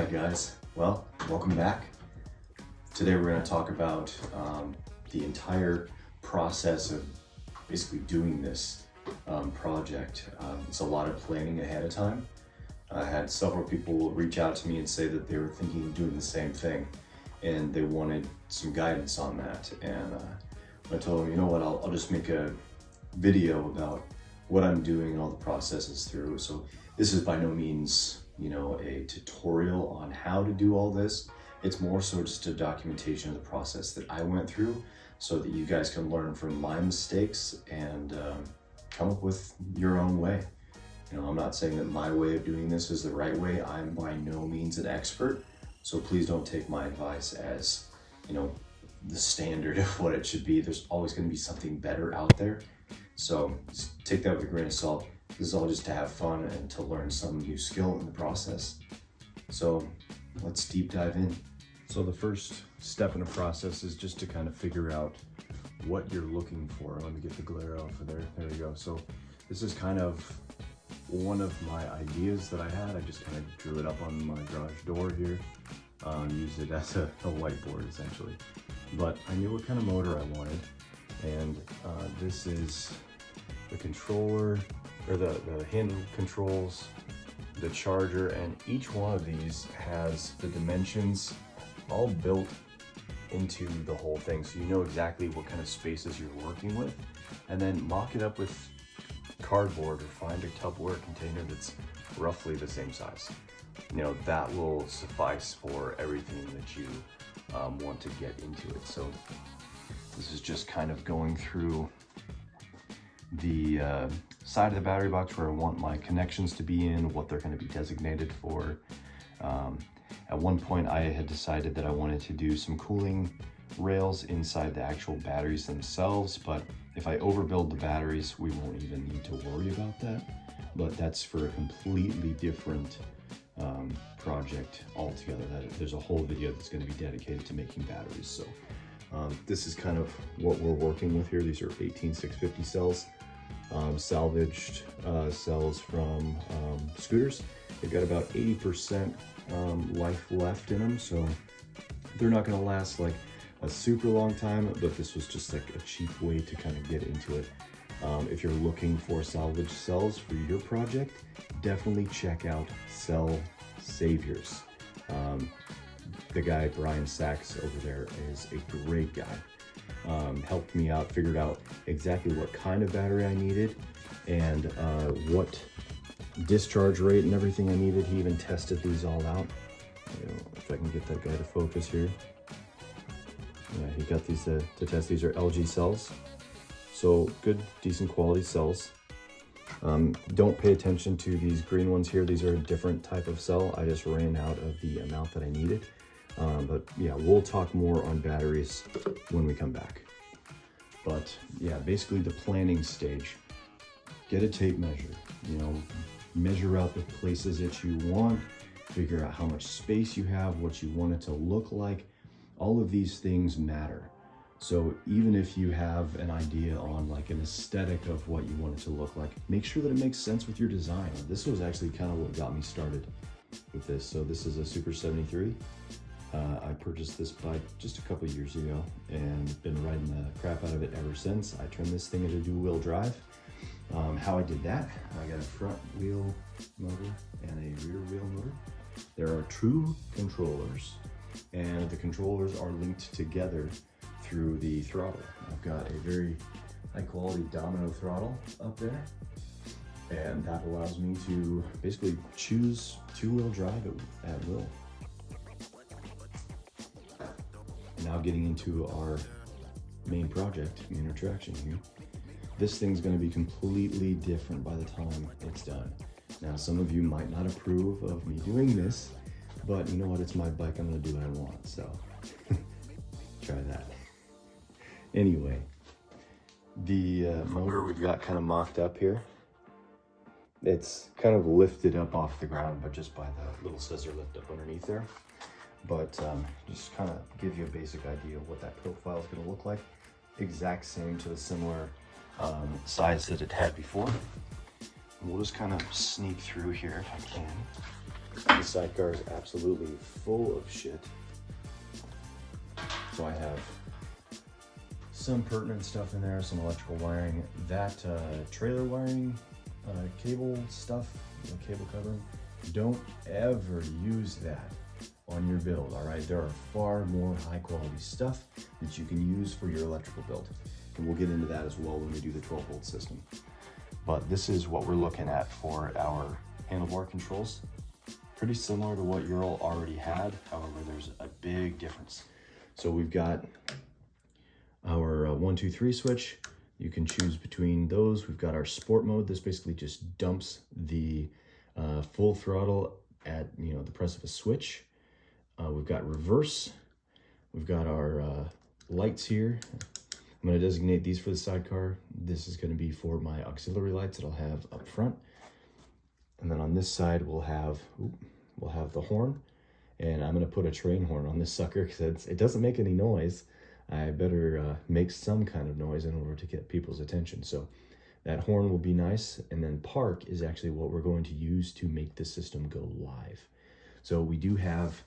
Alright guys, well, welcome back. Today we're going to talk about the entire process of basically doing this project. It's a lot of planning ahead of time. I had several people reach out to me and say that they were thinking of doing the same thing and they wanted some guidance on that. And I told them, you know what, I'll just make a video about what I'm doing and all the processes through. So this is by no means, you know, a tutorial on how to do all this. It's more so just a documentation of the process that I went through so that you guys can learn from my mistakes and come up with your own way. You know, I'm not saying that my way of doing this is the right way. I'm by no means an expert. So please don't take my advice as, you know, the standard of what it should be. There's always going to be something better out there. So just take that with a grain of salt. This is all just to have fun and to learn some new skill in the process. So let's deep dive in. So the first step in the process is just to kind of figure out what you're looking for. Let me get the glare off of there. There we go. So this is kind of one of my ideas that I had. I just kind of drew it up on my garage door here. Used it as a whiteboard essentially. But I knew what kind of motor I wanted. And this is the controller, or the handle controls, the charger, and each one of these has the dimensions all built into the whole thing, so you know exactly what kind of spaces you're working with, and then mock it up with cardboard or find a Tupperware container that's roughly the same size. You know, that will suffice for everything that you want to get into it. So this is just kind of going through the side of the battery box where I want my connections to be in, what they're going to be designated for. At one point I had decided that I wanted to do some cooling rails inside the actual batteries themselves, but if I overbuild the batteries, we won't even need to worry about that. But that's for a completely different project altogether. There's a whole video that's going to be dedicated to making batteries. So this is kind of what we're working with here. These are 18650 cells, salvaged cells from scooters. They've got about 80% life left in them, so they're not going to last like a super long time, but this was just like a cheap way to kind of get into it. If you're looking for salvage cells for your project, definitely check out Cell Saviors. The guy, Brian Sachs over there, is a great guy. Helped me out, figured out exactly what kind of battery I needed and what discharge rate and everything I needed. He even tested these all out. You know, if I can get that guy to focus here. Yeah, he got these to test. These are LG cells. So good, decent quality cells. Don't pay attention to these green ones here. These are a different type of cell. I just ran out of the amount that I needed. But yeah, we'll talk more on batteries when we come back. But yeah, basically the planning stage. Get a tape measure, you know, measure out the places that you want, figure out how much space you have, what you want it to look like. All of these things matter. So even if you have an idea on like an aesthetic of what you want it to look like, make sure that it makes sense with your design. This was actually kind of what got me started with this. So this is a Super 73. I purchased this bike just a couple years ago and been riding the crap out of it ever since. I turned this thing into dual-wheel drive. How I did that, I got a front wheel motor and a rear wheel motor. There are two controllers, and the controllers are linked together through the throttle. I've got a very high quality domino throttle up there, and that allows me to basically choose two-wheel drive at will. Now getting into our main project, main attraction here. This thing's going to be completely different by the time it's done. Now, some of you might not approve of me doing this, but you know what? It's my bike. I'm going to do what I want, so try that. Anyway, the motor we've got kind of mocked up here. It's kind of lifted up off the ground, but just by the little scissor lift up underneath there. But just kind of give you a basic idea of what that profile is going to look like. Exact same to the similar size that it had before. And we'll just kind of sneak through here if I can. The sidecar is absolutely full of shit. So I have some pertinent stuff in there, some electrical wiring, that trailer wiring, cable stuff, cable covering. Don't ever use that on your build, all right? There are far more high quality stuff that you can use for your electrical build. And we'll get into that as well when we do the 12-volt system. But this is what we're looking at for our handlebar controls. Pretty similar to what Ural already had, however, there's a big difference. So we've got our 1, 2, 3 switch. You can choose between those. We've got our sport mode. This basically just dumps the full throttle at the press of a switch. We've got reverse. We've got our lights here. I'm going to designate these for the sidecar. This is going to be for my auxiliary lights that I'll have up front. And then on this side, we'll have the horn. And I'm going to put a train horn on this sucker because it doesn't make any noise. I better make some kind of noise in order to get people's attention. So that horn will be nice. And then park is actually what we're going to use to make the system go live. So we do have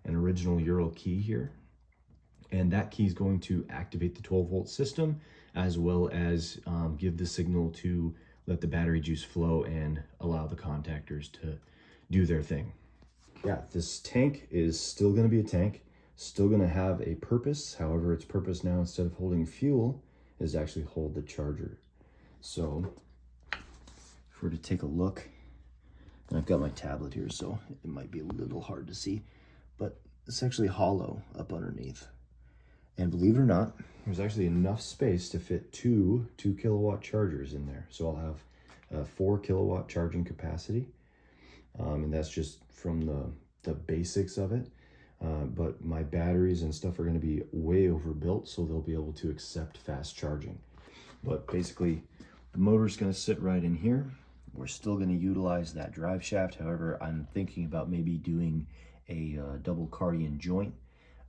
an original Ural key here. And that key is going to activate the 12-volt system, as well as give the signal to let the battery juice flow and allow the contactors to do their thing. Yeah, this tank is still going to be a tank, still going to have a purpose. However, its purpose now, instead of holding fuel, is actually hold the charger. So if we're to take a look, and I've got my tablet here, so it might be a little hard to see, but it's actually hollow up underneath. And believe it or not, there's actually enough space to fit two 2-kilowatt chargers in there. So I'll have a 4-kilowatt charging capacity. And that's just from the basics of it. But my batteries and stuff are going to be way overbuilt, so they'll be able to accept fast charging. But basically, the motor's going to sit right in here. We're still going to utilize that drive shaft. However, I'm thinking about maybe doing a double cardian joint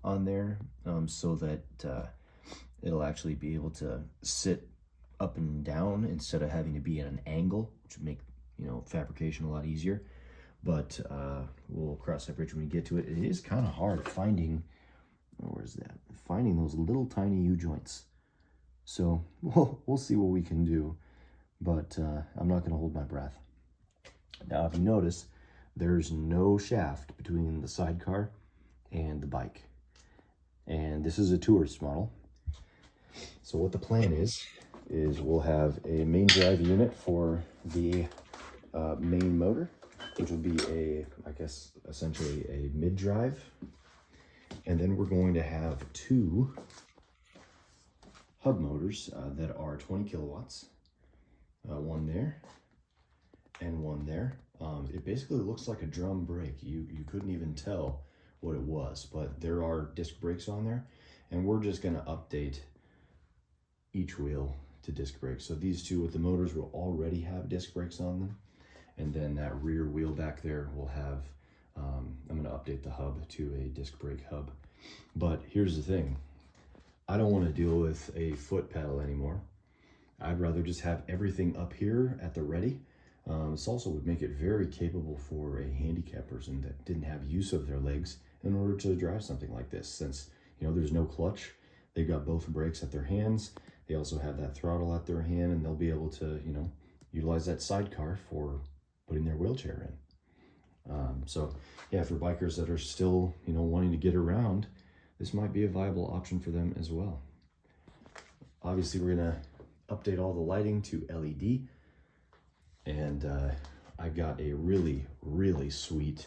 on there, so that it'll actually be able to sit up and down instead of having to be at an angle, which would make fabrication a lot easier. But we'll cross that bridge when we get to it. It is kind of hard finding, where's that? Finding those little tiny U-joints. So we'll see what we can do, but I'm not going to hold my breath. Now, if you notice, there's no shaft between the sidecar and the bike. And this is a tourist model. So what the plan is we'll have a main drive unit for the main motor, which will be I guess, essentially a mid-drive. And then we're going to have 2 hub motors that are 20 kilowatts. One there and one there. It basically looks like a drum brake. You couldn't even tell what it was, but there are disc brakes on there, and we're just going to update each wheel to disc brakes. So these 2 with the motors will already have disc brakes on them, and then that rear wheel back there will have I'm going to update the hub to a disc brake hub. But here's the thing, I don't want to deal with a foot pedal anymore. I'd rather just have everything up here at the ready. This also would make it very capable for a handicapped person that didn't have use of their legs in order to drive something like this. Since there's no clutch, they've got both brakes at their hands. They also have that throttle at their hand, and they'll be able to utilize that sidecar for putting their wheelchair in. So yeah, for bikers that are still wanting to get around, this might be a viable option for them as well. Obviously, we're gonna update all the lighting to LED. And I got a really, really sweet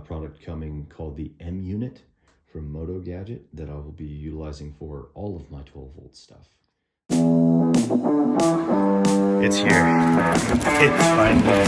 product coming called the M unit from Moto Gadget that I will be utilizing for all of my 12-volt stuff. It's here. It's finally